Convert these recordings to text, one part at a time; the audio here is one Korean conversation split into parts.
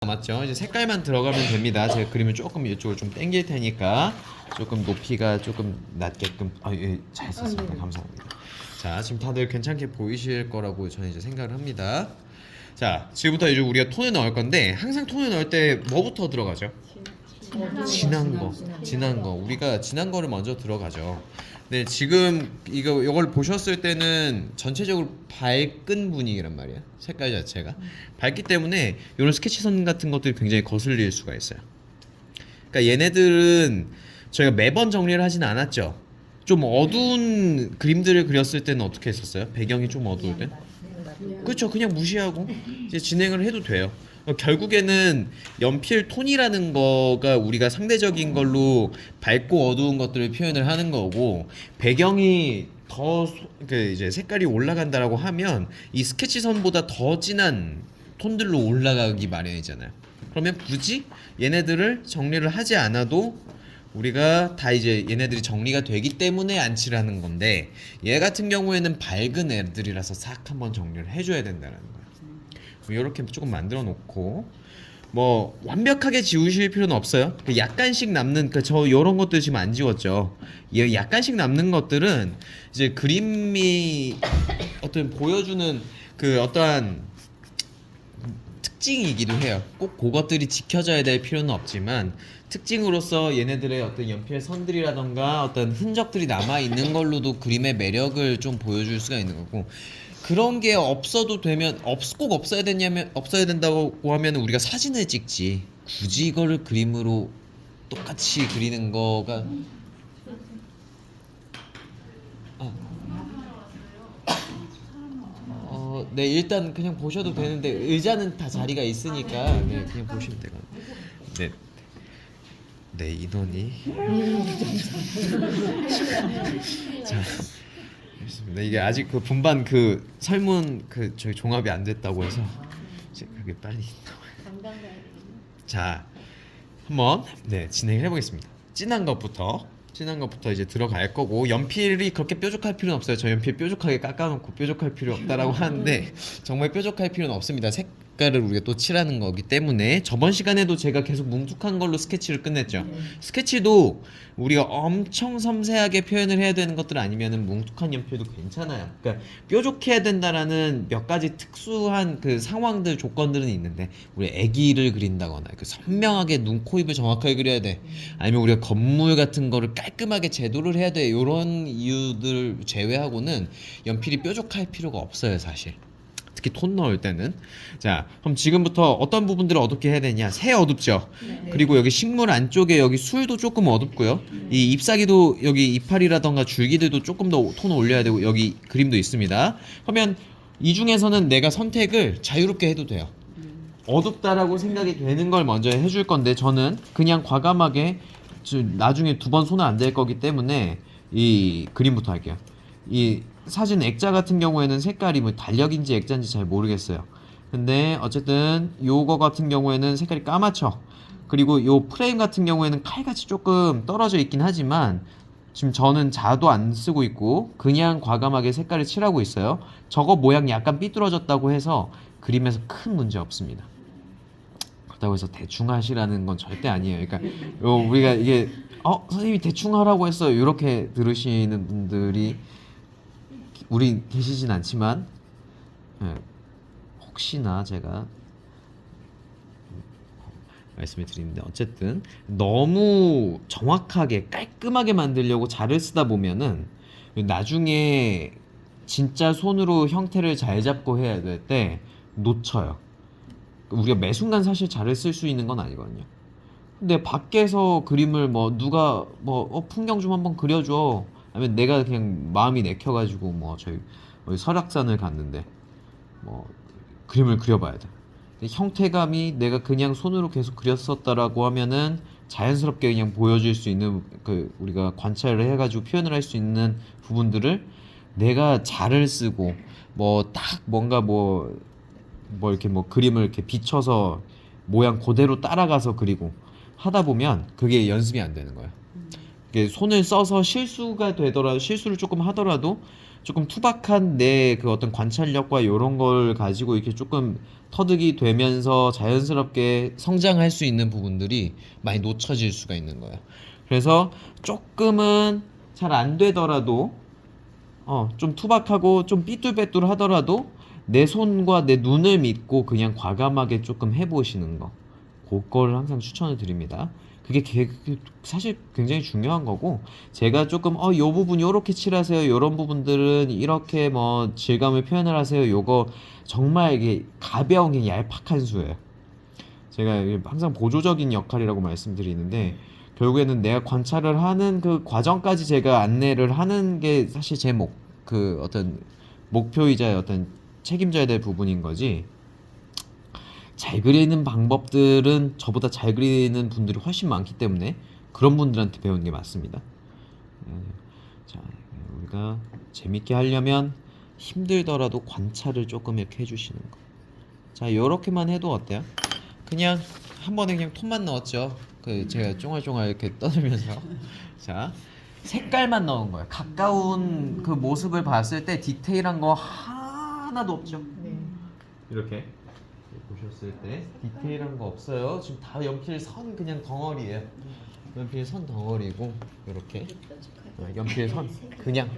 맞죠? 이제 색깔만 들어가면 됩니다. 제가 그림을 조금 이쪽으로 좀 당길 테니까 조금 높이가 조금 낮게끔 잘 썼습니다. 감사합니다. 자, 지금 다들 괜찮게 보이실 거라고 저는 이제 생각을 합니다. 자, 지금부터 이제 우리가 톤을 넣을 건데 항상 톤을 넣을 때 뭐부터 들어가죠? 진한 거. 우리가 진한 거를 먼저 들어가죠. 네, 지금 이걸 보셨을 때는 전체적으로 밝은 분위기란 말이야. 색깔 자체가 밝기 때문에 이런 스케치선 같은 것들이 굉장히 거슬릴 수가 있어요. 그러니까 얘네들은 저희가 매번 정리를 하진 않았죠. 좀 어두운 그림들을 그렸을 때는 어떻게 했었어요? 배경이 좀 어두울 때? 그렇죠. 그냥 무시하고 이제 진행을 해도 돼요. 결국에는 연필 톤이라는 거가 우리가 상대적인 걸로 밝고 어두운 것들을 표현을 하는 거고, 배경이 이제 색깔이 올라간다라고 하면 이 스케치선보다 더 진한 톤들로 올라가기 마련이잖아요. 그러면 굳이 얘네들을 정리를 하지 않아도 우리가 다 이제 얘네들이 정리가 되기 때문에 안칠하는 건데, 얘 같은 경우에는 밝은 애들이라서 싹 한번 정리를 해줘야 된다는 거예요. 이렇게 조금 만들어 놓고, 뭐 완벽하게 지우실 필요는 없어요. 약간씩 남는 저 이런 것들 지금 안 지웠죠. 약간씩 남는 것들은 이제 그림이 어떤 보여주는 그 어떠한 특징이기도 해요. 꼭 그것들이 지켜져야 될 필요는 없지만 특징으로서 얘네들의 어떤 연필 선들이라던가 어떤 흔적들이 남아 있는 걸로도 그림의 매력을 좀 보여줄 수가 있는 거고, 그런 게 없어도 되면 꼭 없어야 된다고 하면 우리가 사진을 찍지, 굳이 이거를 그림으로 똑같이 그리는 거가 네, 일단 그냥 보셔도 되는데 의자는 다 자리가 있으니까 네, 그냥 보시면 되거든요. 네. 네, 인원이 자, 알겠습니다. 이게 아직 그 분반 그 설문 저희 종합이 안 됐다고 해서 그게 빨리 나와요. 자, 한번 진행을 해보겠습니다. 진한 것부터 이제 들어갈 거고, 연필이 그렇게 뾰족할 필요는 없어요. 저 연필 뾰족하게 깎아놓고 뾰족할 필요 없다라고 하는데 정말 뾰족할 필요는 없습니다. 색깔을 우리가 또 칠하는 거기 때문에. 저번 시간에도 제가 계속 뭉툭한 걸로 스케치를 끝냈죠. 스케치도 우리가 엄청 섬세하게 표현을 해야 되는 것들 아니면은 뭉툭한 연필도 괜찮아요. 그러니까 뾰족해야 된다라는 몇 가지 특수한 그 상황들, 조건들은 있는데, 우리 애기를 그린다거나 그 선명하게 눈, 코, 입을 정확하게 그려야 돼, 아니면 우리가 건물 같은 거를 깔끔하게 제도를 해야 돼, 이런 이유들 제외하고는 연필이 뾰족할 필요가 없어요, 사실. 특히 톤 넣을 때는. 자, 그럼 지금부터 어떤 부분들을 어둡게 해야 되냐? 새 어둡죠? 그리고 여기 식물 안쪽에 여기 술도 조금 어둡고요. 이 잎사귀도 여기 이파리라던가 줄기들도 조금 더 톤을 올려야 되고, 여기 그림도 있습니다. 그러면 이 중에서는 내가 선택을 자유롭게 해도 돼요. 어둡다라고 생각이 되는 걸 먼저 해줄 건데, 저는 그냥 과감하게 나중에 두 번 손을 안 댈 거기 때문에 이 그림부터 할게요. 이 사진 액자 같은 경우에는 색깔이 뭐 달력인지 액자인지 잘 모르겠어요. 근데 어쨌든 요거 같은 경우에는 색깔이 까맣죠. 그리고 요 프레임 같은 경우에는 칼같이 조금 떨어져 있긴 하지만 지금 저는 자도 안 쓰고 있고 그냥 과감하게 색깔을 칠하고 있어요. 저거 모양 약간 삐뚤어졌다고 해서 그림에서 큰 문제 없습니다. 그렇다고 해서 대충 하시라는 건 절대 아니에요. 그러니까 우리가 이게 선생님이 대충 하라고 했어요, 이렇게 들으시는 분들이 우리 계시진 않지만, 혹시나 제가 말씀을 드리는데, 어쨌든 너무 정확하게 깔끔하게 만들려고 자를 쓰다 보면은 나중에 진짜 손으로 형태를 잘 잡고 해야 될 때 놓쳐요. 우리가 매 순간 사실 자를 쓸 수 있는 건 아니거든요. 근데 밖에서 그림을 뭐 누가 풍경 좀 한번 그려줘, 아니면 내가 그냥 마음이 내켜가지고 뭐 저희 설악산을 갔는데 뭐 그림을 그려봐야 돼. 근데 형태감이 내가 그냥 손으로 계속 그렸었다라고 하면은 자연스럽게 그냥 보여줄 수 있는, 우리가 관찰을 해가지고 표현을 할 수 있는 부분들을 내가 자를 쓰고 뭐 딱 뭔가 이렇게 그림을 이렇게 비춰서 모양 그대로 따라가서 그리고 하다 보면 그게 연습이 안 되는 거예요. 이게 손을 써서 실수가 되더라도 실수를 조금 하더라도 조금 투박한 내 그 어떤 관찰력과 이런 걸 가지고 이렇게 조금 터득이 되면서 자연스럽게 성장할 수 있는 부분들이 많이 놓쳐질 수가 있는 거예요. 그래서 조금은 잘 안 되더라도 좀 투박하고 좀 삐뚤빼뚤 하더라도 내 손과 내 눈을 믿고 그냥 과감하게 조금 해보시는 거. 그걸 항상 추천을 드립니다. 그게 사실 굉장히 중요한 거고, 제가 조금 요 부분 요렇게 칠하세요, 요런 부분들은 이렇게 뭐 질감을 표현을 하세요, 요거 정말 이게 가벼운 게 얄팍한 수예요. 제가 항상 보조적인 역할이라고 말씀드리는데, 결국에는 내가 관찰을 하는 그 과정까지 제가 안내를 하는 게 사실 제 그 어떤 목표이자 어떤 책임져야 될 부분인 거지. 잘 그리는 방법들은 저보다 잘 그리는 분들이 훨씬 많기 때문에 그런 분들한테 배우는 게 맞습니다. 자, 우리가 재밌게 하려면 힘들더라도 관찰을 조금 이렇게 해주시는 거. 자, 요렇게만 해도 어때요? 그냥 한 번에 그냥 톤만 넣었죠. 그 제가 쫑알쫑알 이렇게 떠들면서 자, 색깔만 넣은 거예요. 가까운 그 모습을 봤을 때 디테일한 거 하나도 없죠. 이렇게 보셨을 때 디테일한 거 없어요. 지금 다 연필 선 그냥 덩어리예요. 연필 선 덩어리고 이렇게 연필 선 그냥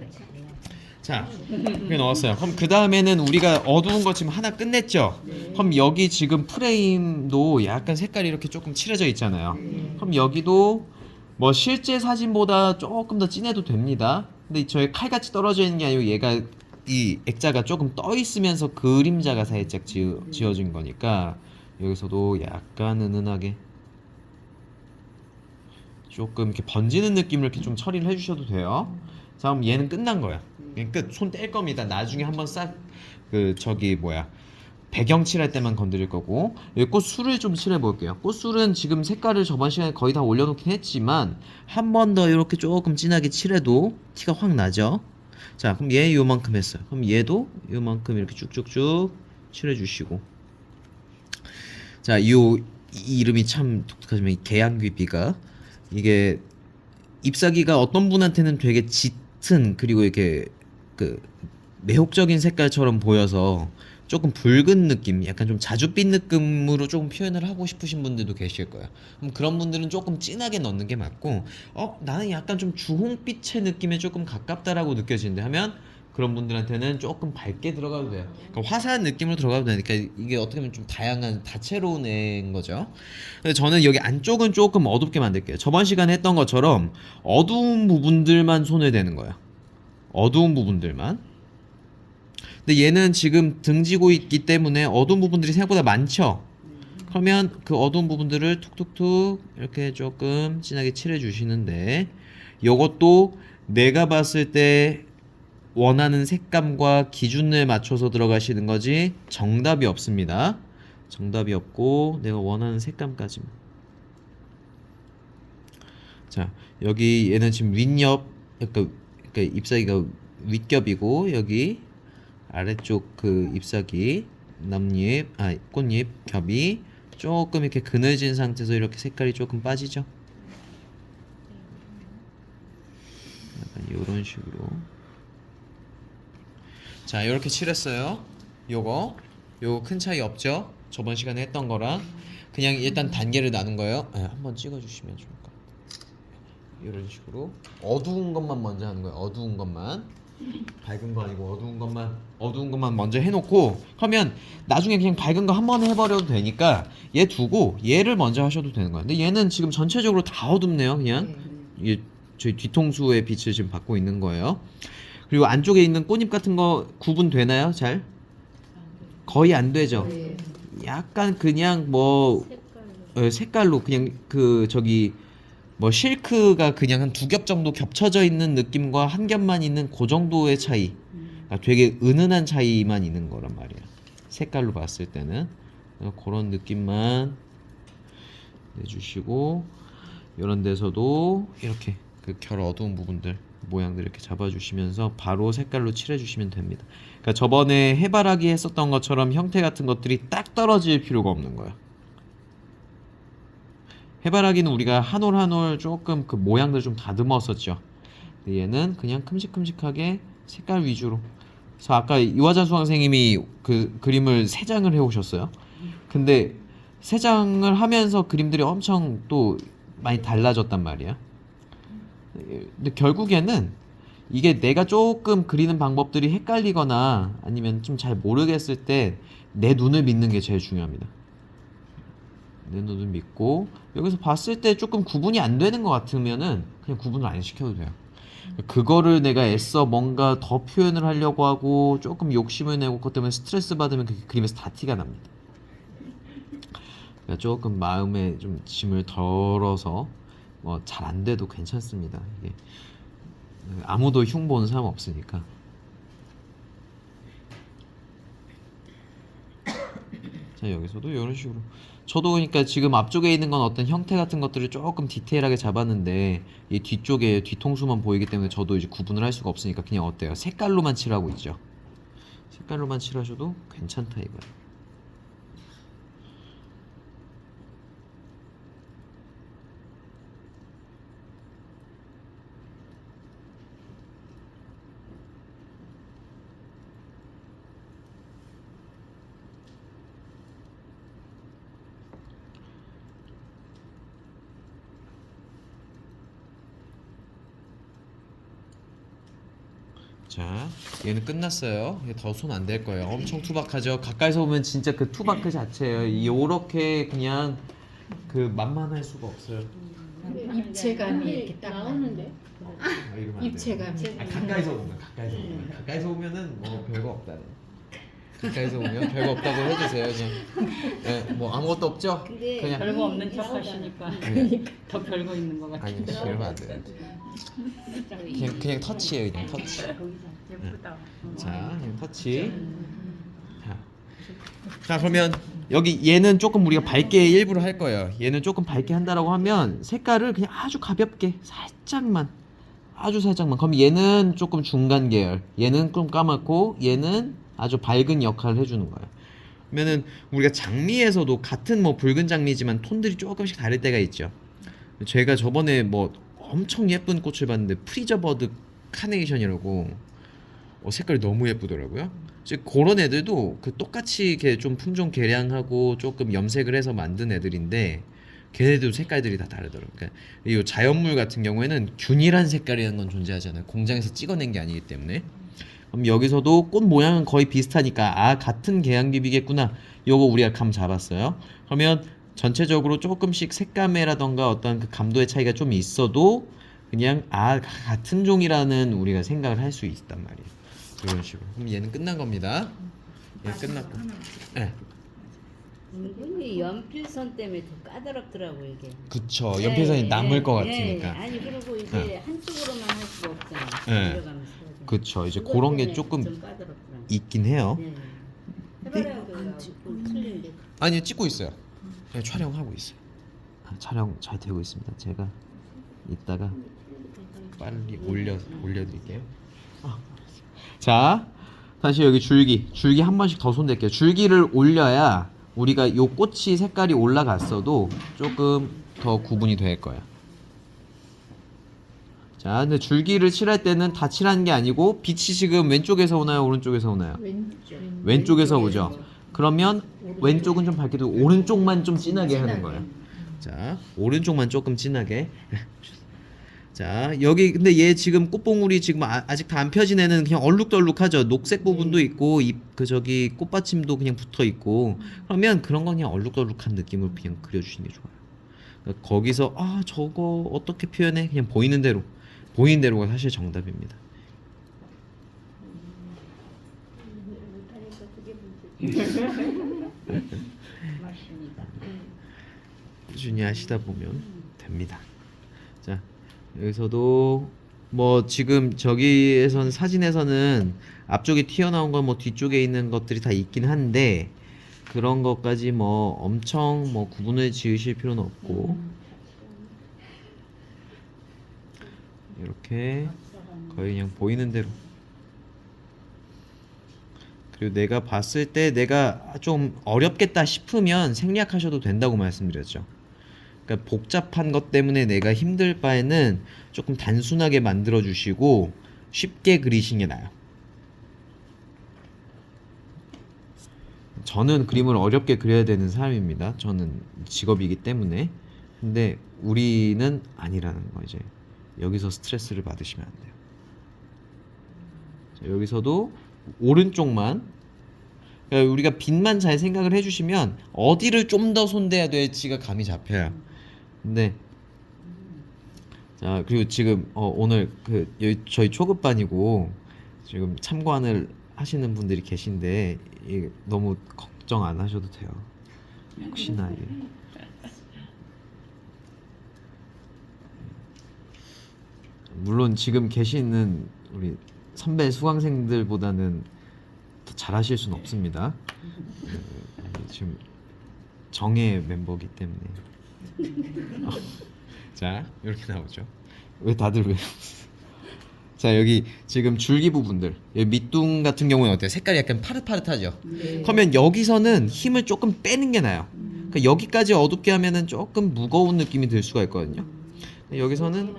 자 이렇게 넣었어요. 그럼 그 다음에는 우리가 어두운 거 지금 하나 끝냈죠. 그럼 여기 지금 프레임도 약간 색깔이 이렇게 조금 칠해져 있잖아요. 그럼 여기도 뭐 실제 사진보다 조금 더 진해도 됩니다. 근데 저희 칼같이 떨어져 있는 게 아니고 얘가 이 액자가 조금 떠 있으면서 그림자가 살짝 지어진 거니까 여기서도 약간 은은하게 조금 이렇게 번지는 느낌을 이렇게 좀 처리를 해주셔도 돼요. 자, 그럼 얘는 끝난 거야. 얘는 끝. 손 뗄 겁니다. 나중에 한번 싹 그 저기 뭐야 배경 칠할 때만 건드릴 거고, 여기 꽃술을 좀 칠해 볼게요. 꽃술은 지금 색깔을 저번 시간에 거의 다 올려놓긴 했지만 한 번 더 이렇게 조금 진하게 칠해도 티가 확 나죠. 자, 그럼 얘 요만큼 했어요. 그럼 얘도 요만큼 이렇게 쭉쭉쭉 칠해 주시고, 자, 이 이름이 참 독특하지만 이 개양귀비가 이게 잎사귀가 어떤 분한테는 되게 짙은 그리고 이렇게 그 매혹적인 색깔처럼 보여서 조금 붉은 느낌, 약간 좀 자줏빛 느낌으로 조금 표현을 하고 싶으신 분들도 계실 거예요. 그럼 그런 분들은 조금 진하게 넣는 게 맞고, 나는 약간 좀 주홍빛의 느낌에 조금 가깝다라고 느껴지는데 하면 그런 분들한테는 조금 밝게 들어가도 돼요. 그러니까 화사한 느낌으로 들어가도 되니까 이게 어떻게 보면 좀 다양한 다채로운 애인 거죠. 근데 저는 여기 안쪽은 조금 어둡게 만들게요. 저번 시간에 했던 것처럼 어두운 부분들만 손을 대는 거예요. 어두운 부분들만. 근데 얘는 지금 등지고 있기 때문에 어두운 부분들이 생각보다 많죠. 그러면 그 어두운 부분들을 툭툭툭 이렇게 조금 진하게 칠해 주시는데, 이것도 내가 봤을 때 원하는 색감과 기준에 맞춰서 들어가시는 거지 정답이 없습니다. 정답이 없고 내가 원하는 색감까지만. 자, 여기 얘는 지금 윗옆, 그러니까 잎사귀가 윗겹이고 여기 아래쪽 그 잎사귀 꽃잎 겹이 조금 이렇게 그늘진 상태에서 이렇게 색깔이 조금 빠지죠. 약간 이런 식으로. 자, 이렇게 칠했어요. 요거 큰 차이 없죠? 저번 시간에 했던 거랑 그냥 일단 단계를 나눈 거예요. 한번 찍어주시면 좋을 것 같아요. 이런 식으로 어두운 것만 먼저 하는 거예요. 어두운 것만. 밝은 거 아니고 어두운 것만 먼저 해놓고, 그러면 나중에 그냥 밝은 거 한 번에 해버려도 되니까 얘 두고 얘를 먼저 하셔도 되는 거야. 근데 얘는 지금 전체적으로 다 어둡네요. 그냥 이게 저희 뒤통수의 빛을 지금 받고 있는 거예요. 그리고 안쪽에 있는 꽃잎 같은 거 구분되나요? 잘? 거의 안 되죠. 약간 그냥 뭐 색깔로 그냥 그 저기 뭐 실크가 그냥 한 두 겹 정도 겹쳐져 있는 느낌과 한 겹만 있는 그 정도의 차이. 그러니까 되게 은은한 차이만 있는 거란 말이야. 색깔로 봤을 때는 그런 느낌만 내주시고, 이런 데서도 이렇게 그 결 어두운 부분들 모양들 이렇게 잡아주시면서 바로 색깔로 칠해주시면 됩니다. 그러니까 저번에 해바라기 했었던 것처럼 형태 같은 것들이 딱 떨어질 필요가 없는 거야. 해바라기는 우리가 한 올 한 올 조금 그 모양들 좀 다듬었었죠. 근데 얘는 그냥 큼직큼직하게 색깔 위주로. 그래서 아까 이화자 수강생님이 그 그림을 세 장을 해오셨어요. 근데 세 장을 하면서 그림들이 엄청 또 많이 달라졌단 말이야. 근데 결국에는 이게 내가 조금 그리는 방법들이 헷갈리거나 아니면 좀 잘 모르겠을 때 내 눈을 믿는 게 제일 중요합니다. 내 눈을 믿고 여기서 봤을 때 조금 구분이 안 되는 것 같으면은 그냥 구분을 안 시켜도 돼요. 그거를 내가 애써 뭔가 더 표현을 하려고 하고 조금 욕심을 내고 그것 때문에 스트레스 받으면 그 그림에서 다 티가 납니다. 그러니까 조금 마음에 좀 짐을 덜어서 뭐 잘 안 돼도 괜찮습니다. 이게 아무도 흉 보는 사람 없으니까. 자, 여기서도 이런 식으로. 저도 그러니까 지금 앞쪽에 있는 건 어떤 형태 같은 것들을 조금 디테일하게 잡았는데 이 뒤쪽에 뒤통수만 보이기 때문에 저도 이제 구분을 할 수가 없으니까 그냥 어때요? 색깔로만 칠하고 있죠. 색깔로만 칠하셔도 괜찮다 이거예요. 자, 얘는 끝났어요. 더 손 안 댈 거예요. 엄청 투박하죠. 가까이서 보면 진짜 그 투박 그 자체예요. 요렇게 그냥 그 만만할 수가 없어요. 입체감이 이렇게 딱 나오는데. 이러면 안 돼요. 입체감이. 가까이서 보면 가까이서 보면은 뭐 별거 없다. 가까이서 보면 별거 없다고 해주세요. 그냥 네, 뭐 아무것도 없죠. 근데 그냥 별거 없는 척 하시니까 더 별거 있는 것 같아요. 아니 이러면 안 돼요. 그냥 터치예요. 그냥 터치. 예쁘다. 자, 그냥 터치. 자, 그러면 여기 얘는 조금 우리가 밝게 일부러 할 거예요. 얘는 조금 밝게 한다라고 하면 색깔을 그냥 아주 가볍게 살짝만, 아주 살짝만. 그럼 얘는 조금 중간 계열, 얘는 좀 까맣고 얘는 아주 밝은 역할을 해주는 거예요. 그러면은 우리가 장미에서도 같은 뭐 붉은 장미지만 톤들이 조금씩 다를 때가 있죠. 제가 저번에 뭐 엄청 예쁜 꽃을 봤는데 프리저버드 카네이션이라고 색깔이 너무 예쁘더라고요. 즉 그런 애들도 그 똑같이 이렇게 좀 품종 개량하고 조금 염색을 해서 만든 애들인데 걔네들도 색깔들이 다 다르더라고요. 그러니까 이 자연물 같은 경우에는 균일한 색깔이라는 건 존재하잖아요. 공장에서 찍어낸 게 아니기 때문에. 그럼 여기서도 꽃 모양은 거의 비슷하니까 아 같은 개양귀비겠구나. 요거 우리가 감 잡았어요. 그러면 전체적으로 조금씩 색감이라던가 어떤 그 감도의 차이가 좀 있어도 그냥 아 같은 종이라는 우리가 생각을 할 수 있단 말이에요. 이런 식으로. 그럼 얘는 끝난 겁니다. 얘 끝났고. 네. 은근히 연필선 때문에 더 까다롭더라고 이게. 그쵸. 연필선이 남을 것 같으니까. 아니 그리고 이제 한쪽으로만 할 수가 없잖아. 네. 내려가면서 해야 돼. 그쵸. 이제 그것 그런 게 때문에 조금 좀 까다롭더라고. 있긴 해요. 네. 해봐라고 틀린데. 아니요, 찍고 있어요. 그냥 촬영하고 있어요. 촬영 잘 되고 있습니다. 제가 이따가 빨리 올려드릴게요. 자, 다시 여기 줄기 한 번씩 더 손댈게요. 줄기를 올려야 우리가 요 꽃이 색깔이 올라갔어도 조금 더 구분이 될 거예요. 자, 근데 줄기를 칠할 때는 다 칠하는 게 아니고 빛이 지금 왼쪽에서 오나요? 오른쪽에서 오나요? 왼쪽에서 오죠. 그러면 왼쪽은 좀 밝게 두고 오른쪽만 좀 진하게 하는 거예요. 자, 오른쪽만 조금 진하게. 자, 여기 근데 얘 지금 꽃봉우리 지금 아직 다 안 펴진 애는 그냥 얼룩덜룩하죠. 녹색 부분도 있고 그 저기 꽃받침도 그냥 붙어 있고. 그러면 그런 건 그냥 얼룩덜룩한 느낌으로 그냥 그려주시는 게 좋아요. 그러니까 거기서 아 저거 어떻게 표현해? 그냥 보이는 대로가 사실 정답입니다. 맞습니다. 꾸준히 하시다 보면 됩니다. 자, 여기서도 뭐 지금 저기에서는 사진에서는 앞쪽에 튀어나온 건 뭐 뒤쪽에 있는 것들이 다 있긴 한데 그런 것까지 뭐 엄청 뭐 구분을 지으실 필요는 없고 이렇게 거의 그냥 보이는 대로. 그리고 내가 봤을 때 내가 좀 어렵겠다 싶으면 생략하셔도 된다고 말씀드렸죠. 그러니까 복잡한 것 때문에 내가 힘들 바에는 조금 단순하게 만들어 주시고 쉽게 그리시는 게 나아요. 저는 그림을 어렵게 그려야 되는 사람입니다. 저는 직업이기 때문에. 근데 우리는 아니라는 거 이제 여기서 스트레스를 받으시면 안 돼요. 자, 여기서도 오른쪽만 그러니까 우리가 빛만 잘 생각을 해주시면 어디를 좀 더 손대야 될지가 감이 잡혀요. 근데 자 그리고 지금 오늘 여기 저희 초급반이고 지금 참관을 하시는 분들이 계신데 이게 너무 걱정 안 하셔도 돼요. 혹시나 이게 물론 지금 계시는 우리 선배 수강생들보다는 더 잘하실 수는 없습니다. 지금 정예 멤버기 때문에. 자 이렇게 나오죠. 왜 다들 왜? 자 여기 지금 줄기 부분들 여기 밑둥 같은 경우는 어때요? 색깔이 약간 파릇파릇하죠. 그러면 여기서는 힘을 조금 빼는 게 나아요. 그러니까 여기까지 어둡게 하면은 조금 무거운 느낌이 들 수가 있거든요. 여기서는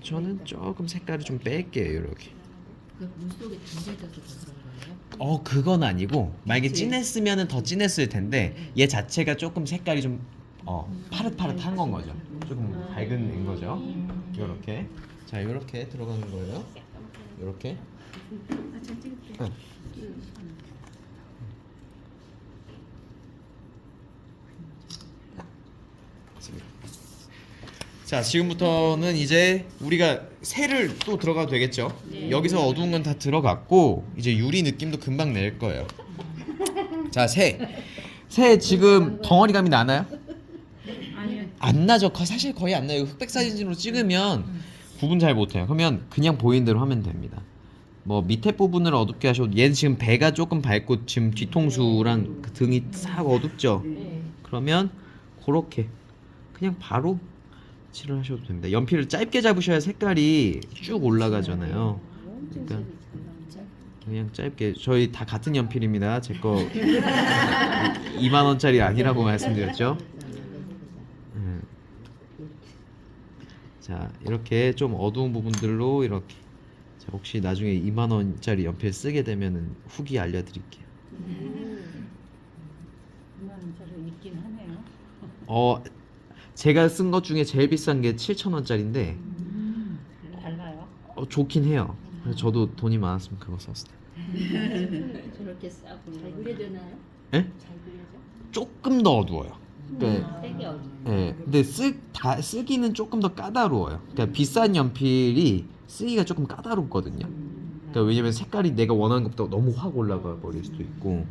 저는 조금 색깔을 좀 뺄게요. 이렇게. 그 물속에 담겨져서 그런 거예요? 그건 아니고 만약에 진했으면은 더 진했을 텐데 얘 자체가 조금 색깔이 좀 파릇파릇한 건 거죠. 조금 밝은 인 거죠. 이렇게. 자 이렇게 들어가는 거예요. 이렇게. 응. 자 지금부터는 이제 우리가 새를 또 들어가도 되겠죠. 여기서 어두운 건 다 들어갔고 이제 유리 느낌도 금방 낼 거예요. 자 새 지금 덩어리감이 나나요? 아니요. 안 나죠. 사실 거의 안 나요. 흑백 사진으로 찍으면 구분 잘 못해요. 그러면 그냥 보이는 대로 하면 됩니다. 뭐 밑에 부분을 어둡게 하셔도 얘는 지금 배가 조금 밝고 지금 뒤통수랑 그 등이 싹 어둡죠. 그러면 그렇게 그냥 바로 칠을 하셔도 됩니다. 연필을 짧게 잡으셔야 색깔이 쭉 올라가잖아요. 그러니까 그냥 짧게 저희 다 같은 연필입니다. 제 거 2만 원짜리 아니라고 말씀드렸죠. 자 이렇게 좀 어두운 부분들로 이렇게 자, 혹시 나중에 2만 원짜리 연필 쓰게 되면은 후기 알려드릴게요. 2만 원짜리 있긴 하네요. 제가 쓴 것 중에 제일 비싼 게 7,000원짜리인데 달라요? 좋긴 해요. 그래서 저도 돈이 많았으면 그거 썼어요. 저렇게 싸고 잘 그려지나요? 예? 잘 그려져? 조금 더 어두워요. 세게 어두워. 예. 근데 쓰기는 조금 더 까다로워요. 그러니까 비싼 연필이 쓰기가 조금 까다롭거든요. 그러니까 왜냐면 색깔이 내가 원하는 것보다 너무 확 올라가 버릴 수도 있고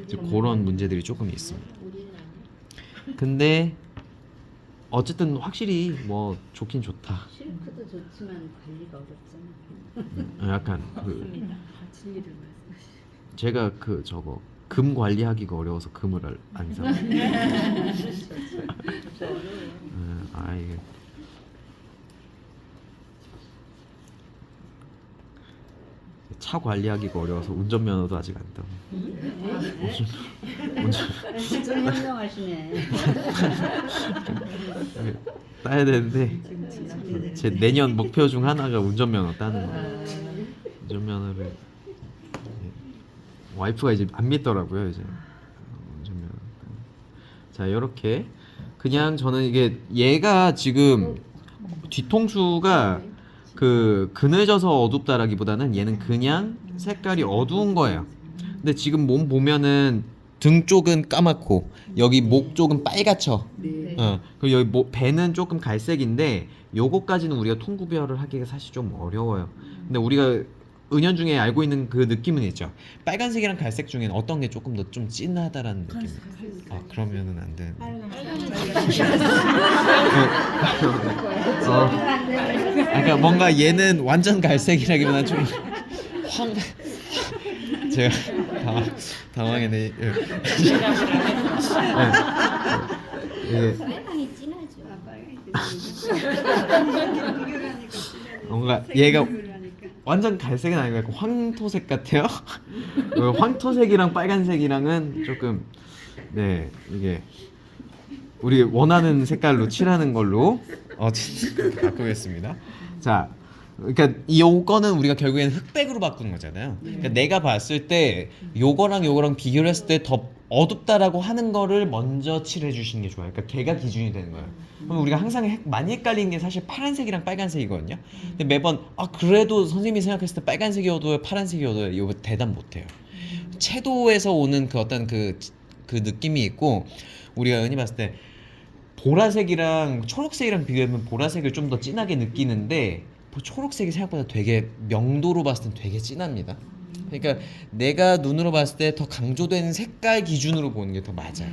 이제 그런 문제들이 조금 있습니다. 우리는 아니야. 근데 어쨌든 확실히 뭐 좋긴 좋다. 실크도 좋지만 관리가 어렵잖아. 약간 진리를 말씀하시. 제가 저거 금 관리하기가 어려워서 금을 안 사. 이게 차 관리하기가 어려워서 운전면허도 아직 안 따고. 좀 현명하시네. 따야 되는데 제 내년 목표 중 하나가 운전면허 따는 거예요. 운전면허를 와이프가 이제 안 믿더라고요 이제 운전면허. 자 이렇게 그냥 저는 이게 얘가 지금 뒤통수가 그늘져서 어둡다라기보다는 얘는 그냥 색깔이 어두운 거예요. 근데 지금 몸 보면은 등 쪽은 까맣고 여기 목 쪽은 빨갛죠. 그리고 여기 배는 조금 갈색인데 요거까지는 우리가 톤 구별을 하기가 사실 좀 어려워요. 근데 우리가 은연중에 알고 있는 그 느낌은 있죠. 빨간색이랑 갈색 중에는 어떤 게 조금 더 좀 진하다라는 느낌. 그러면은 안 돼. 그러니까 뭔가 얘는 완전 갈색이라기보다는 좀 제가 당황했네. 빨강이 진하죠. 뭔가 얘가 완전 갈색은 아니고 약간 황토색 같아요. 황토색이랑 빨간색이랑은 조금 이게 우리 원하는 색깔로 칠하는 걸로 바꾸겠습니다. 자, 그러니까 요거는 우리가 결국에는 흑백으로 바꾸는 거잖아요. 그러니까 내가 봤을 때 요거랑 요거랑 비교를 했을 때 더 어둡다라고 하는 거를 먼저 칠해 주시는 게 좋아요. 그러니까 걔가 기준이 되는 거예요. 그럼 우리가 항상 많이 헷갈리는 게 사실 파란색이랑 빨간색이거든요. 근데 매번 그래도 선생님이 생각했을 때 빨간색이 어두워요, 파란색이 어두워요. 이거 대답 못 해요. 채도에서 오는 그 어떤 그 느낌이 있고, 우리가 흔히 봤을 때 보라색이랑 초록색이랑 비교하면 보라색을 좀 더 진하게 느끼는데 초록색이 생각보다 되게 명도로 봤을 땐 되게 진합니다. 그러니까 내가 눈으로 봤을 때 더 강조된 색깔 기준으로 보는 게 더 맞아요.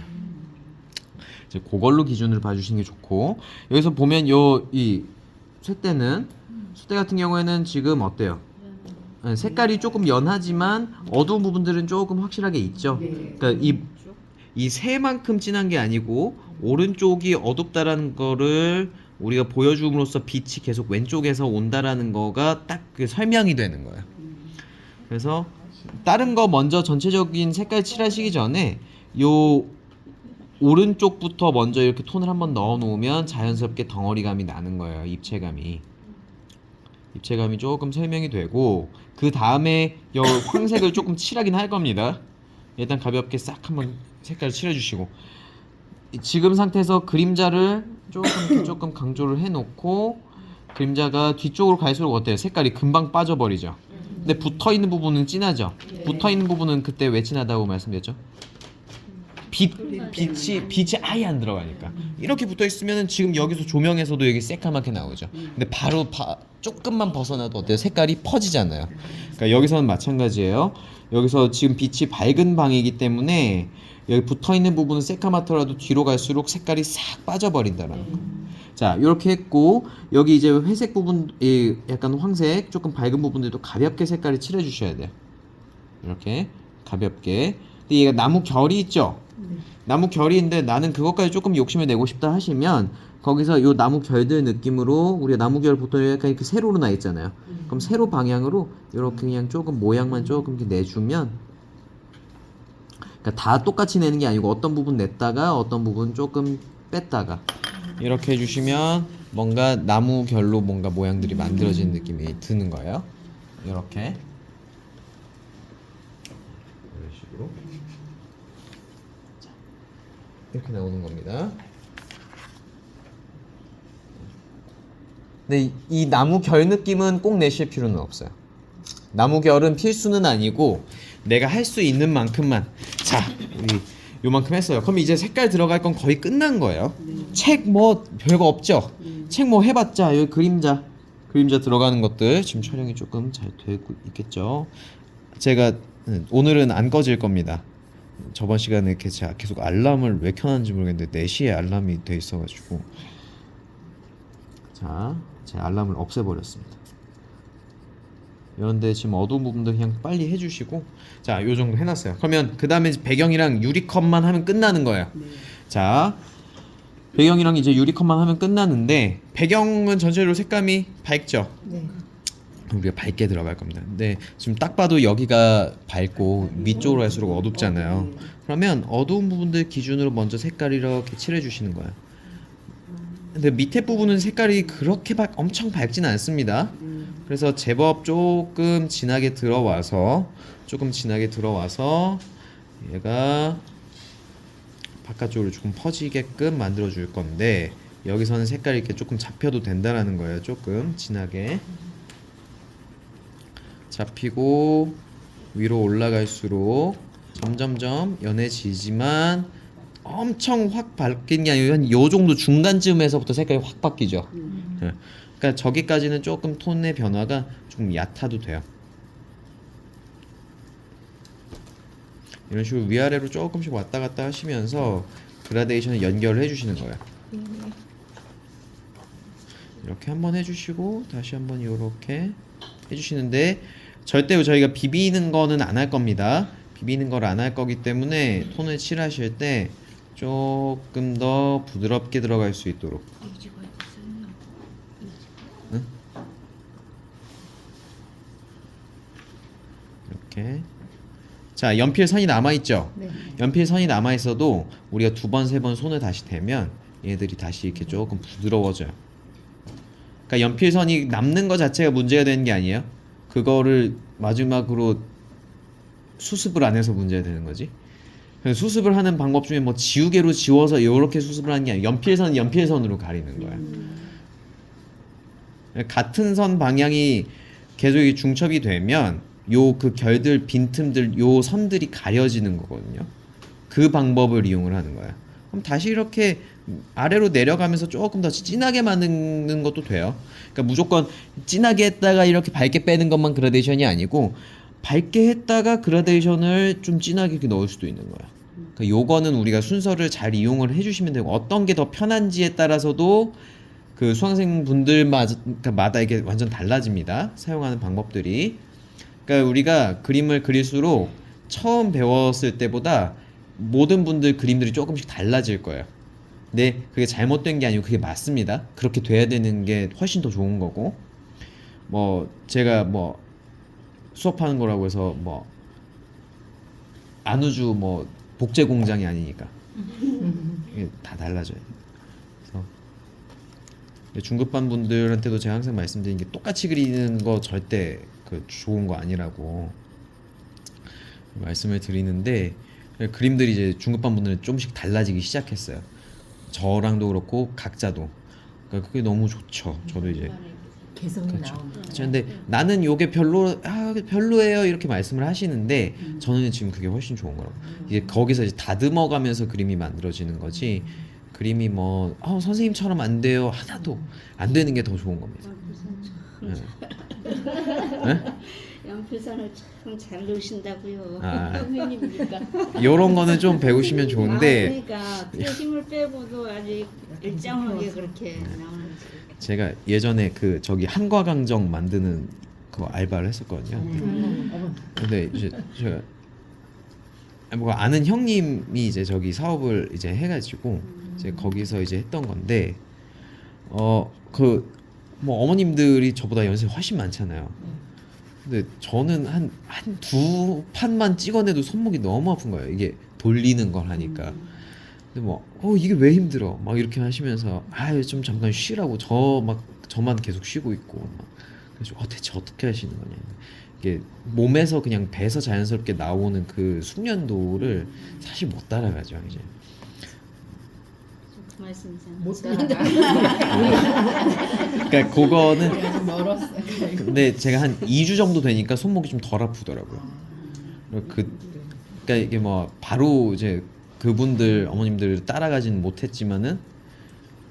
이제 그걸로 기준으로 봐주시는 게 좋고, 여기서 보면 이 쇳대는 쇳대 같은 경우에는 지금 어때요? 색깔이 조금 연하지만 어두운 부분들은 조금 확실하게 있죠. 그러니까 이 새만큼 진한 게 아니고 오른쪽이 어둡다라는 거를 우리가 보여줌으로써 빛이 계속 왼쪽에서 온다라는 거가 딱 그 설명이 되는 거예요. 그래서 다른 거 먼저 전체적인 색깔 칠하시기 전에 요 오른쪽부터 먼저 이렇게 톤을 한번 넣어 놓으면 자연스럽게 덩어리감이 나는 거예요. 입체감이 조금 설명이 되고, 그 다음에 요 황색을 조금 칠하긴 할 겁니다. 일단 가볍게 싹 한번 색깔 칠해주시고, 지금 상태에서 그림자를 조금 강조를 해놓고, 그림자가 뒤쪽으로 갈수록 어때요? 색깔이 금방 빠져버리죠. 근데 붙어있는 부분은 진하죠. 붙어있는 부분은 그때 왜 진하다고 말씀드렸죠? 빛이 아예 안 들어가니까. 이렇게 붙어있으면 지금 여기서 조명에서도 여기 새까맣게 나오죠. 근데 바로 조금만 벗어나도 어때요? 색깔이 퍼지잖아요. 그러니까 여기서는 마찬가지예요. 여기서 지금 빛이 밝은 방이기 때문에 여기 붙어있는 부분은 새까맣더라도 뒤로 갈수록 색깔이 싹 빠져버린다는 거. 자, 이렇게 했고, 여기 이제 회색 부분, 약간 황색, 조금 밝은 부분들도 가볍게 색깔을 칠해주셔야 돼요. 이렇게 가볍게. 근데 얘가 나무 결이 있죠? 나무 결이인데 나는 그것까지 조금 욕심을 내고 싶다 하시면, 거기서 요 나무 결들 느낌으로, 우리가 나무 결 보통 약간 이렇게 세로로 나 있잖아요. 그럼 세로 방향으로 이렇게 그냥 조금 모양만 조금 이렇게 내주면, 그러니까 다 똑같이 내는 게 아니고 어떤 부분 냈다가 어떤 부분 조금 뺐다가 이렇게 해주시면 뭔가 나무 결로 뭔가 모양들이 만들어지는 느낌이 드는 거예요. 이렇게 이런 식으로 이렇게 나오는 겁니다. 근데 이 나무 결 느낌은 꼭 내실 필요는 없어요. 나무 결은 필수는 아니고 내가 할 수 있는 만큼만. 자, 우리 요만큼 했어요. 그럼 이제 색깔 들어갈 건 거의 끝난 거예요. 책 뭐 별거 없죠. 책 뭐 해봤자 여기 그림자 들어가는 것들 지금 촬영이 조금 잘 되고 있겠죠. 제가 오늘은 안 꺼질 겁니다. 저번 시간에 이렇게 제가 계속 알람을 왜 켜놨는지 모르겠는데 4시에 알람이 돼 있어가지고, 자, 제 알람을 없애버렸습니다. 이런데 지금 어두운 부분도 그냥 빨리 해주시고, 자, 요 정도 해놨어요. 그러면 그 다음에 배경이랑 유리컵만 하면 끝나는 거예요. 자, 배경이랑 이제 유리컵만 하면 끝나는데, 배경은 전체적으로 색감이 밝죠? 네. 우리가 밝게 들어갈 겁니다. 근데 지금 딱 봐도 여기가 밝고 위쪽으로 갈수록 어둡잖아요. 그러면 어두운 부분들 기준으로 먼저 색깔 이렇게 칠해주시는 거예요. 근데 밑에 부분은 색깔이 그렇게 엄청 밝진 않습니다. 그래서 제법 조금 진하게 들어와서 얘가 바깥쪽으로 조금 퍼지게끔 만들어 줄 건데, 여기서는 색깔이 이렇게 조금 잡혀도 된다라는 거예요. 조금 진하게 잡히고 위로 올라갈수록 점점점 연해지지만 엄청 확 바뀌는 게 아니고 한 요 정도 중간쯤에서부터 색깔이 확 바뀌죠. 그러니까 저기까지는 조금 톤의 변화가 좀 얕아도 돼요. 이런 식으로 위아래로 조금씩 왔다 갔다 하시면서 그라데이션을 연결을 해주시는 거예요. 이렇게 한번 해주시고 다시 한번 이렇게 해주시는데, 절대 저희가 비비는 거는 안 할 겁니다. 비비는 걸 안 할 거기 때문에 톤을 칠하실 때 조금 더 부드럽게 들어갈 수 있도록. 응? 이렇게 자, 연필선이 남아있죠? 네. 연필선이 남아있어도 우리가 2번, 3번 손을 다시 대면 얘들이 다시 이렇게 조금 부드러워져요. 그러니까 연필선이 남는 것 자체가 문제가 되는 게 아니에요. 그거를 마지막으로 수습을 안 해서 문제가 되는 거지. 그래서 수습을 하는 방법 중에 뭐 지우개로 지워서 이렇게 수습을 하는 게 아니라 연필선은 연필선으로 가리는 거야. 같은 선 방향이 계속 이게 중첩이 되면 요 그 결들 빈틈들 요 선들이 가려지는 거거든요. 그 방법을 이용을 하는 거야. 그럼 다시 이렇게 아래로 내려가면서 조금 더 진하게 만드는 것도 돼요. 그러니까 무조건 진하게 했다가 이렇게 밝게 빼는 것만 그라데이션이 아니고 밝게 했다가 그라데이션을 좀 진하게 이렇게 넣을 수도 있는 거야. 그러니까 요거는 우리가 순서를 잘 이용을 해주시면 되고 어떤 게 더 편한지에 따라서도 그 수강생분들마다 이게 완전 달라집니다. 사용하는 방법들이. 그러니까 우리가 그림을 그릴수록 처음 배웠을 때보다 모든 분들 그림들이 조금씩 달라질 거예요. 근데 그게 잘못된 게 아니고 그게 맞습니다. 그렇게 돼야 되는 게 훨씬 더 좋은 거고, 뭐 제가 뭐 수업하는 거라고 해서 뭐 안우주 뭐 복제 공장이 아니니까 이게 다 달라져요. 그래서 중급반 분들한테도 제가 항상 말씀드리는 게 똑같이 그리는 거 절대 그 좋은 거 아니라고 말씀을 드리는데, 그림들이 이제 중급반 분들은 조금씩 달라지기 시작했어요. 저랑도 그렇고 각자도. 그러니까 그게 너무 좋죠. 저도 이제 개성이 그렇죠. 나오는. 그렇죠. 근데 나는 요게 별로예요 이렇게 말씀을 하시는데 저는 지금 그게 훨씬 좋은 거라고. 이제 거기서 이제 다듬어가면서 그림이 만들어지는 거지. 그림이 뭐 선생님처럼 안 돼요 하나도 안 되는 게 더 좋은 겁니다. 네. 네? 연필선을 참 잘 놓으신다고요. 선생님이니까. 요런 거는 좀 배우시면 좋은데 그러니까 또 힘을 빼고도 아주 일정하게 그렇게 나오는지. 제가 예전에 그 저기 한과강정 만드는 그 알바를 했었거든요. 근데 이제 제가 뭐 아는 형님이 이제 저기 사업을 이제 해가지고 이제 거기서 이제 했던 건데 그 뭐 어머님들이 저보다 연세 훨씬 많잖아요. 근데 저는 한 두 판만 찍어내도 손목이 너무 아픈 거예요. 이게 돌리는 걸 하니까. 근데 뭐 이게 왜 힘들어? 막 이렇게 하시면서 좀 잠깐 쉬라고 저만 계속 쉬고 있고 막 그래서 대체 어떻게 하시는 거냐. 이게 몸에서 그냥 배서 자연스럽게 나오는 그 숙련도를 사실 못 따라가죠 이제. 그 말씀이잖아요. 못 따라가. 그러니까 그거는 아직 멀었어. 근데 제가 한 2주 정도 되니까 손목이 좀 덜 아프더라고요. 그러니까 이게 뭐 바로 이제 그분들 어머님들 따라가지는 못했지만은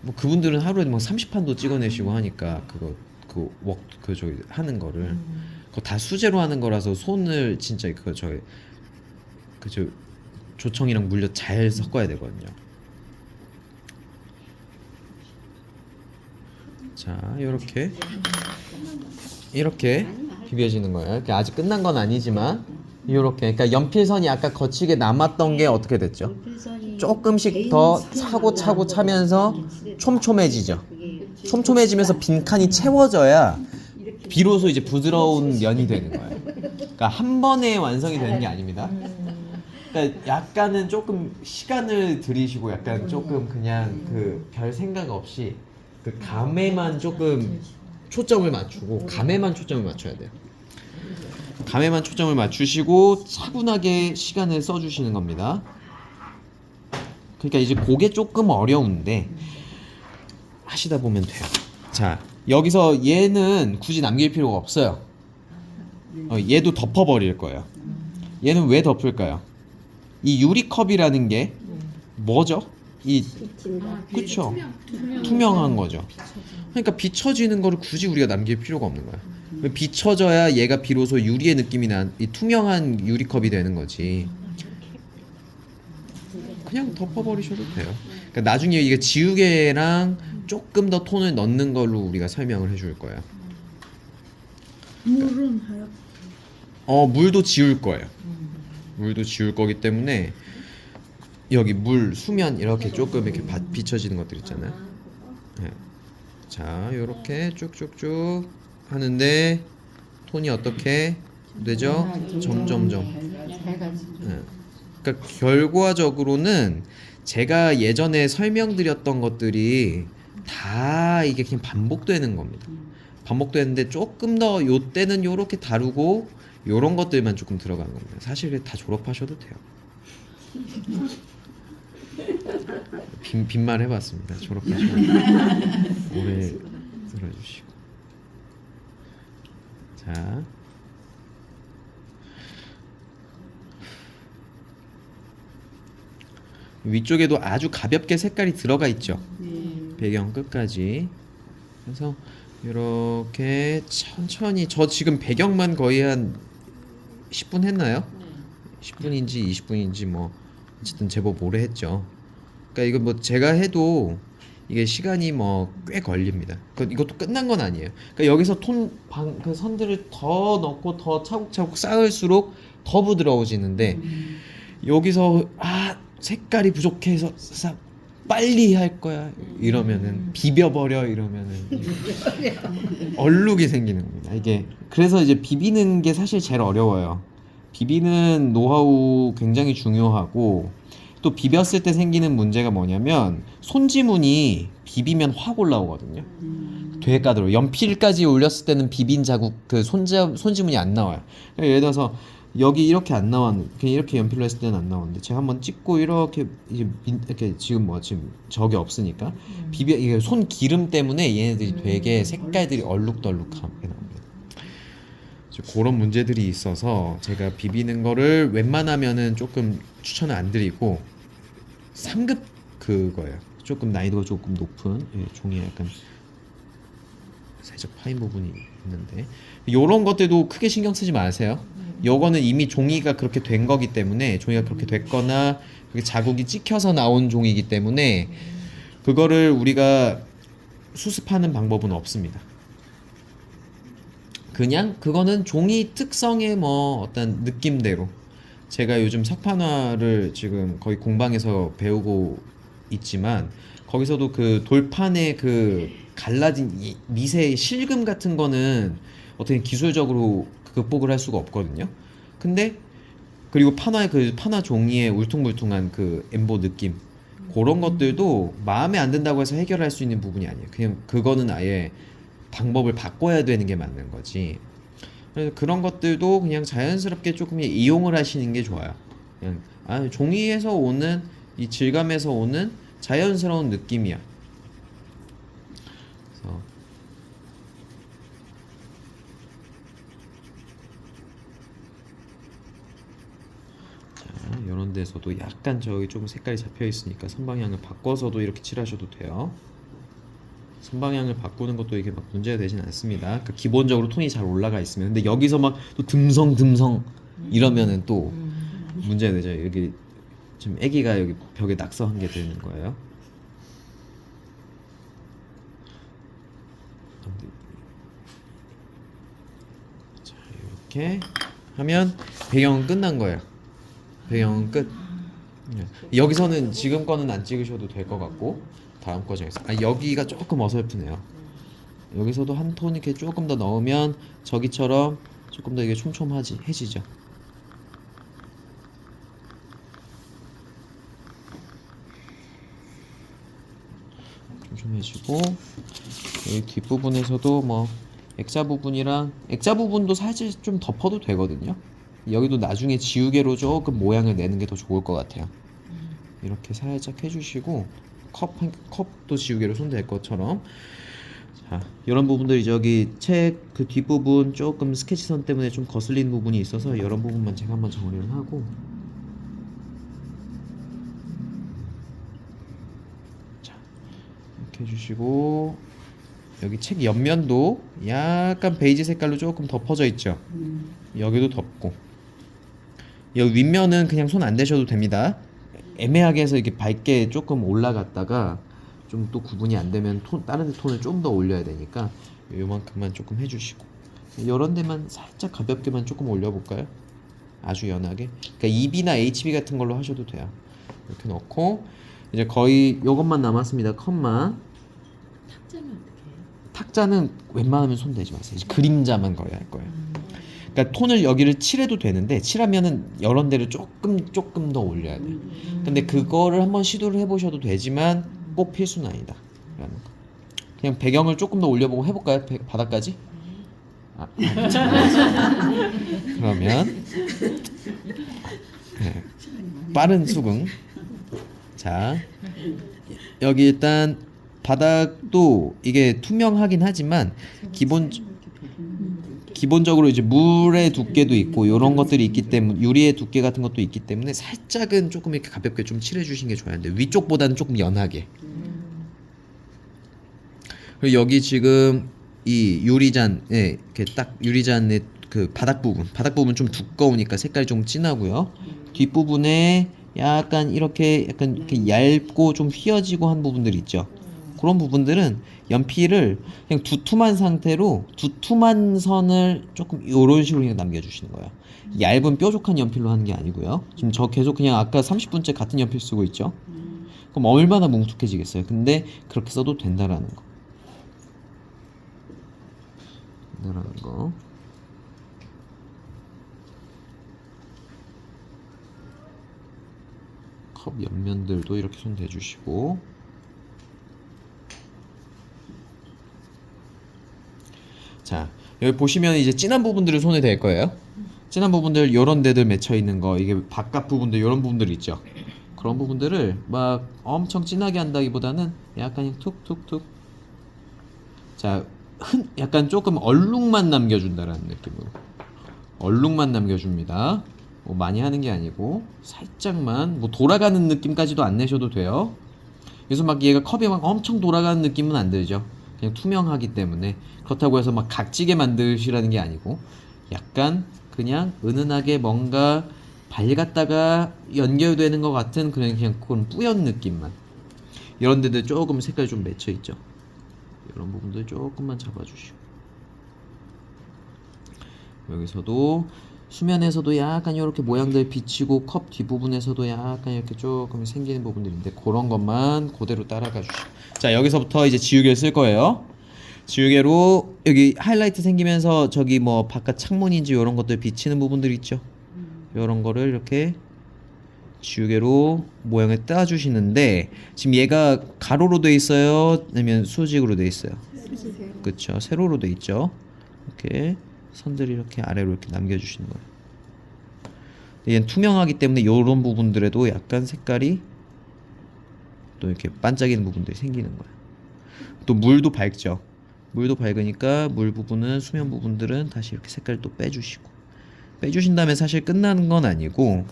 뭐 그분들은 하루에 막 30판도 찍어내시고 하니까 그 저기 하는 거를 그거 다 수제로 하는 거라서 손을 진짜 저 조청이랑 물엿 잘 섞어야 되거든요. 자, 이렇게 비벼지는 거예요. 그러니까 아직 끝난 건 아니지만 이렇게. 그러니까 연필선이 아까 거치게 남았던 게 어떻게 됐죠? 연필선이 조금씩 더 차고 차면서 촘촘해지죠. 촘촘해지면서 빈칸이 채워져야 비로소 이제 부드러운 면이 되는 거예요. 그러니까 한 번에 완성이 되는 게 아닙니다. 그러니까 약간은 조금 시간을 들이시고 약간 조금 그냥 그 별 생각 없이 그 감에만 조금 초점을 맞추고 감에만 초점을 맞춰야 돼요. 감에만 초점을 맞추시고 차분하게 시간을 써주시는 겁니다. 그러니까 이제 그게 조금 어려운데 하시다 보면 돼요. 자, 여기서 얘는 굳이 남길 필요가 없어요. 얘도 덮어버릴 거예요. 얘는 왜 덮을까요? 이 유리컵이라는 게 뭐죠? 그쵸? 투명한 거죠. 그러니까 비춰지는 거를 굳이 우리가 남길 필요가 없는 거야. 비춰져야 얘가 비로소 유리의 느낌이 난 이 투명한 유리컵이 되는 거지. 그냥 덮어버리셔도 돼요. 그러니까 나중에 이게 지우개랑 조금 더 톤을 넣는 걸로 우리가 설명을 해줄 거예요. 물은 하얗. 물도 지울 거예요. 물도 지울 거기 때문에 여기 물 수면 이렇게 조금 이렇게 비춰지는 것들 있잖아요. 네. 자, 요렇게 쭉쭉쭉 하는데 톤이 어떻게 되죠? 점점점 밝아지죠. 그러니까 결과적으로는 제가 예전에 설명드렸던 것들이 다 이게 그냥 반복되는 겁니다. 반복되는데 조금 더 요때는 요렇게 다루고 요런 것들만 조금 들어가는 겁니다. 사실 다 졸업하셔도 돼요. 빈말 해봤습니다. 졸업하시고 오래 들어주시고. 자, 위쪽에도 아주 가볍게 색깔이 들어가 있죠. 배경 끝까지. 그래서 이렇게 천천히, 저 지금 배경만 거의 한 10분 했나요? 10분인지 20분인지 뭐 어쨌든 제법 오래 했죠. 그러니까 이거 뭐 제가 해도 이게 시간이 뭐 꽤 걸립니다. 이것도 끝난 건 아니에요. 그러니까 여기서 그 선들을 더 넣고 더 차곡차곡 쌓을수록 더 부드러워지는데 여기서 색깔이 부족해서 빨리 할 거야 이러면은 비벼버려 이러면은 얼룩이 생기는 겁니다. 이게 그래서 이제 비비는 게 사실 제일 어려워요. 비비는 노하우 굉장히 중요하고, 또 비볐을 때 생기는 문제가 뭐냐면 손지문이 비비면 확 올라오거든요. 되게 까다로워. 연필까지 올렸을 때는 비빈 자국 그 손지문이 안 나와요. 그러니까 예를 들어서 여기 이렇게 안 나왔는데, 그냥 이렇게 연필로 했을 때는 안 나오는데 제가 한번 찍고 이렇게 이렇게 지금 저게 없으니까 이게 손 기름 때문에 얘네들이 되게 색깔들이 얼룩덜룩하게 나옵니다. 그런 문제들이 있어서 제가 비비는 거를 웬만하면은 조금 추천을 안 드리고 3급 그거예요. 조금 난이도가 조금 높은 종이에 약간 살짝 파인 부분이 있는데 요런 것들도 크게 신경 쓰지 마세요. 요거는 이미 종이가 그렇게 된 거기 때문에, 종이가 그렇게 됐거나 그게 자국이 찍혀서 나온 종이기 때문에 그거를 우리가 수습하는 방법은 없습니다. 그냥 그거는 종이 특성의 뭐 어떤 느낌대로, 제가 요즘 석판화를 지금 거의 공방에서 배우고 있지만 거기서도 그 돌판에 그 갈라진 미세 실금 같은 거는 어떻게 기술적으로 극복을 할 수가 없거든요. 근데 그리고 판화 종이의 울퉁불퉁한 그 엠보 느낌, 그런 것들도 마음에 안 든다고 해서 해결할 수 있는 부분이 아니에요. 그냥 그거는 아예 방법을 바꿔야 되는 게 맞는 거지. 그래서 그런 것들도 그냥 자연스럽게 조금 이용을 하시는 게 좋아요. 그냥 종이에서 오는 이 질감에서 오는 자연스러운 느낌이야. 그래서 자, 이런 데서도 약간 저기 좀 색깔이 잡혀 있으니까 선방향을 바꿔서도 이렇게 칠하셔도 돼요. 선방향을 바꾸는 것도 이게 막 문제가 되진 않습니다. 그 기본적으로 톤이 잘 올라가 있으면. 근데 여기서 막 또 듬성 이러면은 또 문제가 되죠. 여기 지금 애기가 여기 벽에 낙서한 게 되는 거예요. 자, 이렇게 하면 배경은 끝난 거예요. 배경은 끝. 여기서는 지금 거는 안 찍으셔도 될 것 같고 다음 과정에서 여기가 조금 어설프네요. 여기서도 한 톤 이렇게 조금 더 넣으면 저기처럼 조금 더 이게 촘촘해지죠. 촘촘해지고 여기 뒷부분에서도 뭐 액자 부분도 사실 좀 덮어도 되거든요. 여기도 나중에 지우개로 조금 모양을 내는 게 더 좋을 것 같아요. 이렇게 살짝 해주시고 컵도 지우개로 손댈 것처럼. 자, 이런 부분들이 저기 책 그 뒷부분 조금 스케치선 때문에 좀 거슬리는 부분이 있어서 이런 부분만 제가 한번 정리를 하고, 자, 이렇게 해주시고 여기 책 옆면도 약간 베이지 색깔로 조금 덮어져 있죠. 여기도 덮고, 여기 윗면은 그냥 손 안 대셔도 됩니다. 애매하게 해서 이렇게 밝게 조금 올라갔다가 좀 또 구분이 안 되면 다른 데 톤을 좀 더 올려야 되니까 요만큼만 조금 해주시고, 이런 데만 살짝 가볍게만 조금 올려볼까요? 아주 연하게. 그러니까 EB나 HB 같은 걸로 하셔도 돼요. 이렇게 넣고 이제 거의 요것만 남았습니다. 컷만. 탁자는 어떻게 해요? 탁자는 웬만하면 손 대지 마세요. 이제 그림자만 거의 할 거예요. 그러니까 톤을 여기를 칠해도 되는데 칠하면은 여러 데를 조금 더 올려야 돼. 근데 그거를 한번 시도를 해보셔도 되지만 꼭 필수는 아니다. 라는 거. 그냥 배경을 조금 더 올려보고 해볼까요? 바닥까지? 그러면 네. 빠른 수긍. 자, 여기 일단 바닥도 이게 투명하긴 하지만 기본적으로 이제 물의 두께도 있고 이런 것들이 있기 때문에 유리의 두께 같은 것도 있기 때문에 살짝은 조금 이렇게 가볍게 좀 칠해 주신 게 좋아요. 근데 위쪽보다는 조금 연하게. 그리고 여기 지금 이 유리잔에 이렇게 딱 유리잔의 그 바닥 부분 좀 두꺼우니까 색깔이 좀 진하고요. 뒷부분에 약간 이렇게 얇고 좀 휘어지고 한 부분들이 있죠. 그런 부분들은 연필을 그냥 두툼한 상태로 두툼한 선을 조금 이런 식으로 그냥 남겨주시는 거예요. 얇은 뾰족한 연필로 하는 게 아니고요. 지금 저 계속 그냥 아까 30분째 같은 연필 쓰고 있죠. 그럼 얼마나 뭉툭해지겠어요. 근데 그렇게 써도 된다라는 거. 된다라는 거. 컵 옆면들도 이렇게 손 대주시고. 자, 여기 보시면 이제 진한 부분들을 손에 댈 거예요. 진한 부분들 요런 데들 맺혀 있는 거, 이게 바깥 부분들 요런 부분들 있죠. 그런 부분들을 막 엄청 진하게 한다기보다는 약간 툭툭툭. 자, 약간 조금 얼룩만 남겨준다라는 느낌으로. 얼룩만 남겨줍니다. 뭐 많이 하는 게 아니고 살짝만, 뭐 돌아가는 느낌까지도 안 내셔도 돼요. 그래서 막 얘가 컵이 막 엄청 돌아가는 느낌은 안 들죠. 그냥 투명하기 때문에. 그렇다고 해서 막 각지게 만드시라는 게 아니고 약간 그냥 은은하게 뭔가 밝았다가 연결되는 것 같은 그냥 그런 뿌연 느낌만. 이런 데들 조금 색깔이 좀 맺혀 있죠. 이런 부분들 조금만 잡아주시고, 여기서도 수면에서도 약간 이렇게 모양들 비치고 컵 뒷부분에서도 약간 이렇게 조금 생기는 부분들인데 그런 것만 그대로 따라가 주시고. 자, 여기서부터 이제 지우개를 쓸 거예요. 지우개로 여기 하이라이트 생기면서 저기 뭐 바깥 창문인지 이런 것들 비치는 부분들 있죠. 이런 거를 이렇게 지우개로 모양을 따주시는데, 지금 얘가 가로로 돼 있어요? 아니면 수직으로 돼 있어요? 그쵸, 세로로 돼 있죠. 이렇게 선들이 이렇게 아래로 이렇게 남겨주시는 거예요. 얘는 투명하기 때문에 이런 부분들에도 약간 색깔이 또 이렇게 반짝이는 부분들이 생기는 거예요. 또 물도 밝죠. 물도 밝으니까 물 부분은, 수면 부분들은 다시 이렇게 색깔 또 빼주신 다음에 사실 끝나는 건 아니고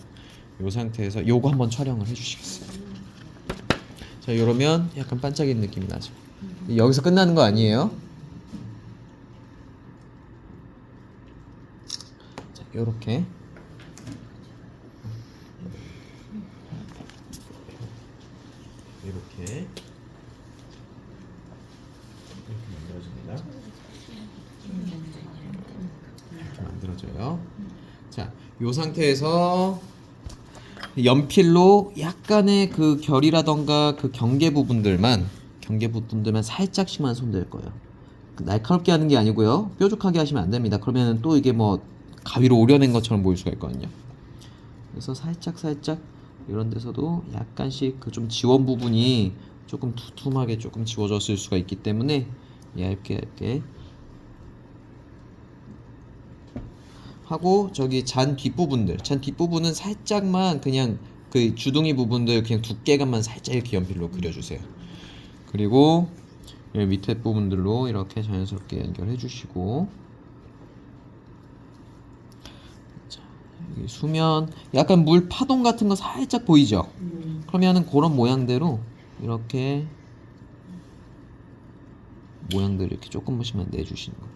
이 상태에서 요거 한번 촬영을 해주시겠어요? 자, 이러면 약간 반짝이는 느낌이 나죠. 여기서 끝나는 거 아니에요. 자, 요렇게 이렇게 만들어집니다. 이렇게 만들어져요. 자, 요 상태에서 연필로 약간의 그 결이라던가 그 경계 부분들만 살짝씩만 손댈 거예요. 날카롭게 하는 게 아니고요. 뾰족하게 하시면 안 됩니다. 그러면 또 이게 뭐 가위로 오려낸 것처럼 보일 수가 있거든요. 그래서 살짝 이런 데서도 약간씩 그 좀 지원 부분이 조금 두툼하게 조금 지워졌을 수가 있기 때문에 얇게 하고, 저기 잔 뒷부분은 살짝만 그냥 그 주둥이 부분들 그냥 두께감만 살짝 이렇게 연필로 그려주세요. 그리고 여기 밑에 부분들로 이렇게 자연스럽게 연결해 주시고, 자, 여기 수면 약간 물 파동 같은 거 살짝 보이죠? 그러면은 그런 모양대로 이렇게 모양들 이렇게 조금씩만 내주시는 거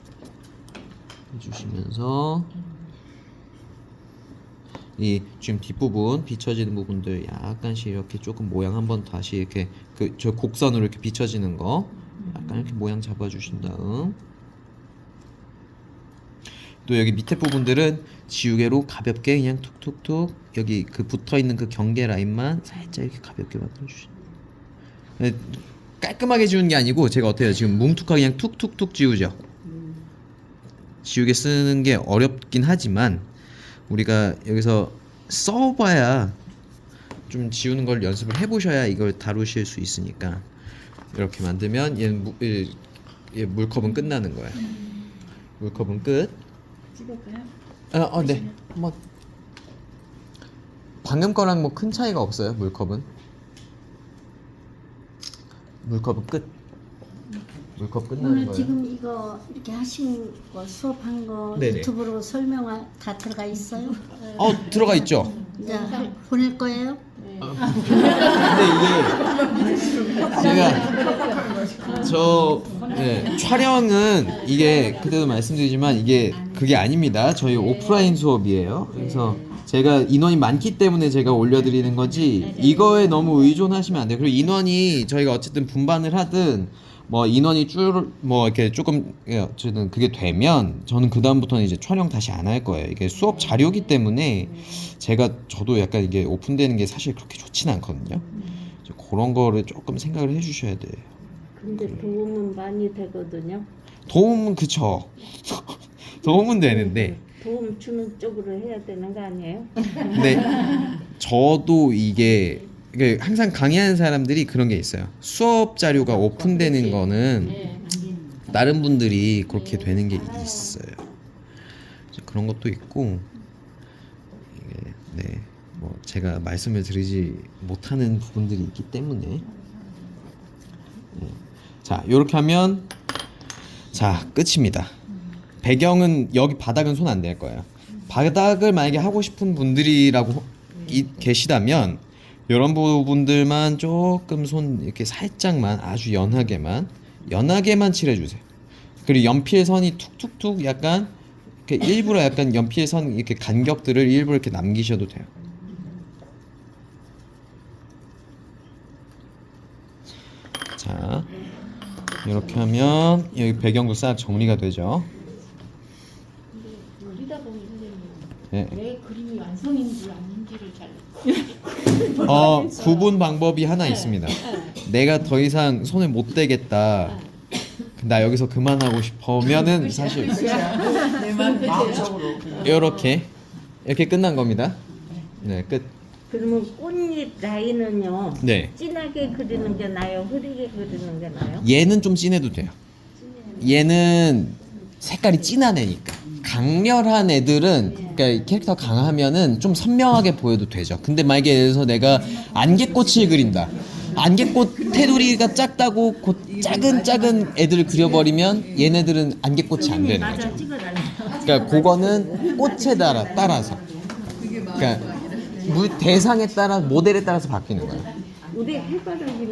해주시면서, 이 지금 뒷부분 비춰지는 부분들 약간씩 이렇게 조금 모양 한번 다시 이렇게 그 저 곡선으로 이렇게 비춰지는 거 약간 이렇게 모양 잡아주신 다음, 또 여기 밑에 부분들은 지우개로 가볍게 그냥 툭툭툭 여기 그 붙어있는 그 경계 라인만 살짝 이렇게 가볍게 만들어주시는 거예요. 깔끔하게 지우는 게 아니고 제가 어때요? 지금 뭉툭하게 그냥 툭툭툭 지우죠. 지우개 쓰는 게 어렵긴 하지만 우리가 여기서 써봐야 좀 지우는 걸 연습을 해보셔야 이걸 다루실 수 있으니까 이렇게 만들면 얘 물컵은 끝나는 거예요. 물컵은 끝. 찍을까요? 네. 한번 방금 거랑 뭐 큰 차이가 없어요. 물컵은 끝. 물컵 끝나는 오늘 거예요. 지금 이거 이렇게 하신 거 수업한 거 네네. 유튜브로 설명 다 들어가 있어요? 들어가 있죠. 이제 보낼 거예요? 근데 이게 제가 촬영은 이게 그때도 말씀드리지만 이게 그게 아닙니다. 저희 오프라인 수업이에요. 그래서 제가 인원이 많기 때문에 제가 올려드리는 거지 이거에 너무 의존하시면 안 돼요. 그리고 인원이 저희가 어쨌든 분반을 하든 뭐 인원이 뭐 이렇게 조금 어쨌든 그게 되면 저는 그 다음부터는 이제 촬영 다시 안 할 거예요. 이게 수업 자료기 때문에 저도 약간 이게 오픈되는 게 사실 그렇게 좋진 않거든요. 그런 거를 조금 생각을 해주셔야 돼요. 근데 도움은 많이 되거든요. 도움은 그쵸. 도움은 되는데 도움 주는 쪽으로 해야 되는 거 아니에요? 근데 저도 이게 항상 강의하는 사람들이 그런 게 있어요. 수업 자료가 오픈되는 거는 다른 분들이 그렇게 되는 게 있어요. 그런 것도 있고 이게 뭐 제가 말씀을 드리지 못하는 부분들이 있기 때문에 자 이렇게 하면 자 끝입니다. 배경은 여기 바닥은 손 안 댈 거예요. 바닥을 만약에 하고 싶은 분들이라고 계시다면 이런 부분들만 조금 손 이렇게 살짝만 아주 연하게만 칠해주세요. 그리고 연필선이 툭툭툭 약간 이렇게 일부러 약간 연필선 이렇게 간격들을 일부러 이렇게 남기셔도 돼요. 자 이렇게 하면 여기 배경도 싹 정리가 되죠. 그리다 보니 선생님 네. 내 그림이 완성인지 아닌지를 잘 구분 방법이 하나 있습니다. 내가 더 이상 손을 못 대겠다. 나 여기서 그만하고 싶으면은 사실 이렇게 끝난 겁니다. 네, 끝. 그러면 꽃잎 라인은요. 네. 진하게 그리는 게 나아요? 흐리게 그리는 게 나아요? 얘는 좀 진해도 돼요. 얘는 색깔이 진한 애니까. 강렬한 애들은 그러니까 캐릭터 강하면은 좀 선명하게 보여도 되죠. 근데 만약에 예를 들어서 내가 안개꽃을 그린다. 안개꽃 테두리가 작다고 작은 애들을 그려버리면 얘네들은 안개꽃이 안 되는 거죠. 그러니까 그거는 꽃에 따라서 그러니까 대상에 따라 모델에 따라서 바뀌는 거예요. 우리 해바라기